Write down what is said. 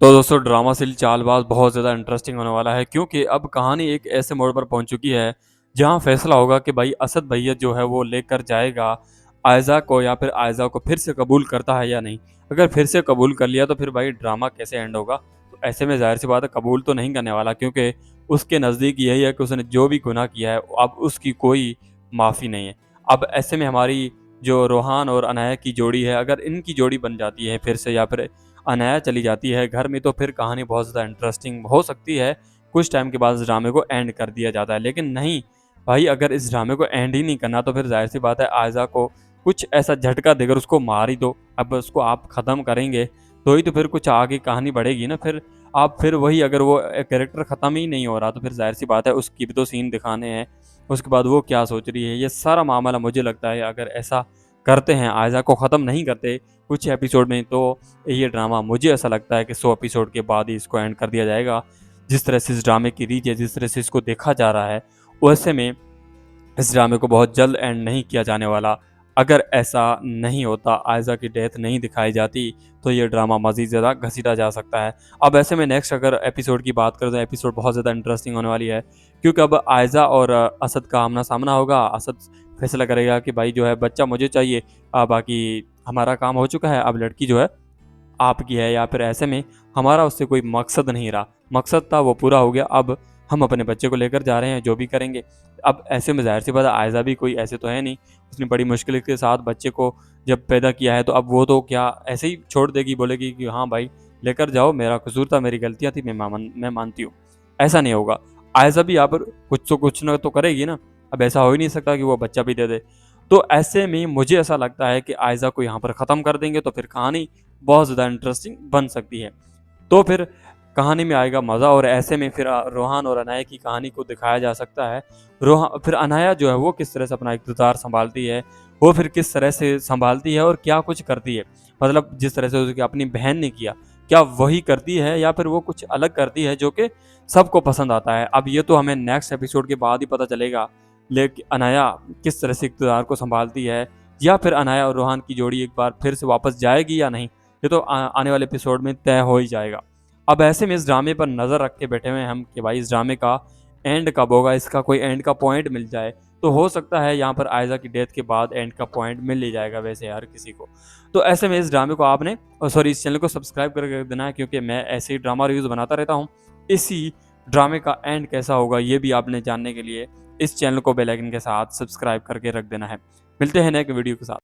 तो दोस्तों drama serial चालबाज़ बहुत ज़्यादा इंटरेस्टिंग होने वाला है क्योंकि अब कहानी एक ऐसे मोड़ पर पहुंच चुकी है जहां फैसला होगा कि भाई असद भैया जो है वो लेकर जाएगा आयज़ा को या फिर आयज़ा को फिर से कबूल करता है या नहीं। अगर फिर से कबूल कर लिया तो फिर भाई ड्रामा कैसे एंड होगा। तो ऐसे में ज़ाहिर सी बात है कबूल तो नहीं करने वाला क्योंकि उसके नज़दीक यही है कि उसने जो भी गुनाह किया है अब उसकी कोई माफ़ी नहीं है। अब ऐसे में हमारी जो रोहान और अनाया की जोड़ी है अगर इनकी जोड़ी बन जाती है फिर से या फिर अनाया चली जाती है घर में तो फिर कहानी बहुत ज़्यादा इंटरेस्टिंग हो सकती है। कुछ टाइम के बाद इस ड्रामे को एंड कर दिया जाता है। लेकिन नहीं, भाई अगर इस ड्रामे को एंड ही नहीं करना तो फिर ज़ाहिर-सी बात है आयज़ा को कुछ ऐसा झटका देकर उसको मार ही दो। अब उसको आप ख़त्म करेंगे तो ही तो फिर कुछ आगे कहानी बढ़ेगी ना। फिर आप फिर वही अगर वो कैरेक्टर ख़त्म ही नहीं हो रहा तो फिर ज़ाहिर-सी बात है उसकी भी तो सीन दिखाने हैं। उसके बाद वो क्या सोच रही है, ये सारा मामला मुझे लगता है अगर ऐसा करते हैं, आयज़ा को ख़त्म नहीं करते कुछ एपिसोड में तो ये ड्रामा मुझे ऐसा लगता है कि 100 एपिसोड के बाद ही इसको एंड कर दिया जाएगा। जिस तरह से इस ड्रामे की रीच है, जिस तरह से इसको देखा जा रहा है, वैसे में इस ड्रामे को बहुत जल्द एंड नहीं किया जाने वाला। अगर ऐसा नहीं होता, आयज़ा की डेथ नहीं दिखाई जाती, तो ये ड्रामा मज़ीद ज़्यादा घसीटा जा सकता है। अब ऐसे में नेक्स्ट अगर एपिसोड की बात करें तो एपिसोड बहुत ज़्यादा इंटरेस्टिंग होने वाली है क्योंकि अब आयज़ा और असद का आमना-सामना होगा। असद फैसला करेगा कि भाई जो है बच्चा मुझे चाहिए, बाकी हमारा काम हो चुका है, अब लड़की जो है आपकी है या फिर ऐसे में हमारा उससे कोई मकसद नहीं रहा। मकसद था वो पूरा हो गया, अब हम अपने बच्चे को लेकर जा रहे हैं, जो भी करेंगे। अब ऐसे में ज़ाहिर-सी बात है आयज़ा भी कोई ऐसे तो है नहीं, उसने बड़ी मुश्किल के साथ बच्चे को जब पैदा किया है तो अब वो तो क्या ऐसे ही छोड़ देगी, बोलेगी कि हाँ भाई लेकर जाओ, मेरा कसूर था, मेरी गलतियाँ थी, मैं मानती हूँ। ऐसा नहीं होगा। आयज़ा भी यहाँ पर कुछ ना तो करेगी ना, अब ऐसा हो ही नहीं सकता कि वो बच्चा भी दे दे। तो ऐसे में मुझे ऐसा लगता है कि आयज़ा को यहाँ पर ख़त्म कर देंगे तो फिर कहानी बहुत ज़्यादा इंटरेस्टिंग बन सकती है। तो फिर कहानी में आएगा मज़ा और ऐसे में फिर रोहान और अनाया की कहानी को दिखाया जा सकता है। फिर अनाया जो है वो किस तरह से अपना इक़्तिदार सँभालती है, वो फिर किस तरह से सँभालती है और क्या कुछ करती है। मतलब जिस तरह से उसकी अपनी बहन ने किया, क्या वही करती है या फिर वो कुछ अलग करती है जो कि सबको पसंद आता है। अब ये तो हमें नेक्स्ट एपिसोड के बाद ही पता चलेगा। अनाया किस तरह से इक़्तिदार को सँभालती है या फिर अनाया और रोहान की जोड़ी एक बार फिर से वापस जाएगी या नहीं, ये तो आने वाले एपिसोड में तय हो ही जाएगा। अब ऐसे में इस ड्रामे पर नज़र रख के बैठे हुए हैं हम कि भाई इस ड्रामे का एंड कब होगा, इसका कोई एंड का पॉइंट मिल जाए। तो हो सकता है यहाँ पर आयज़ा की डेथ के बाद एंड का पॉइंट मिल ही जाएगा वैसे हर किसी को। तो ऐसे में इस ड्रामे को आपने सॉरी इस चैनल को सब्सक्राइब करके रख देना है क्योंकि मैं ऐसे ही ड्रामा रिव्यूज़ बनाता रहता हूँ। इसी ड्रामे का एंड कैसा होगा ये भी आपने जानने के लिए इस चैनल को बेल आइकन के साथ सब्सक्राइब करके रख देना है। मिलते हैं नए वीडियो के साथ।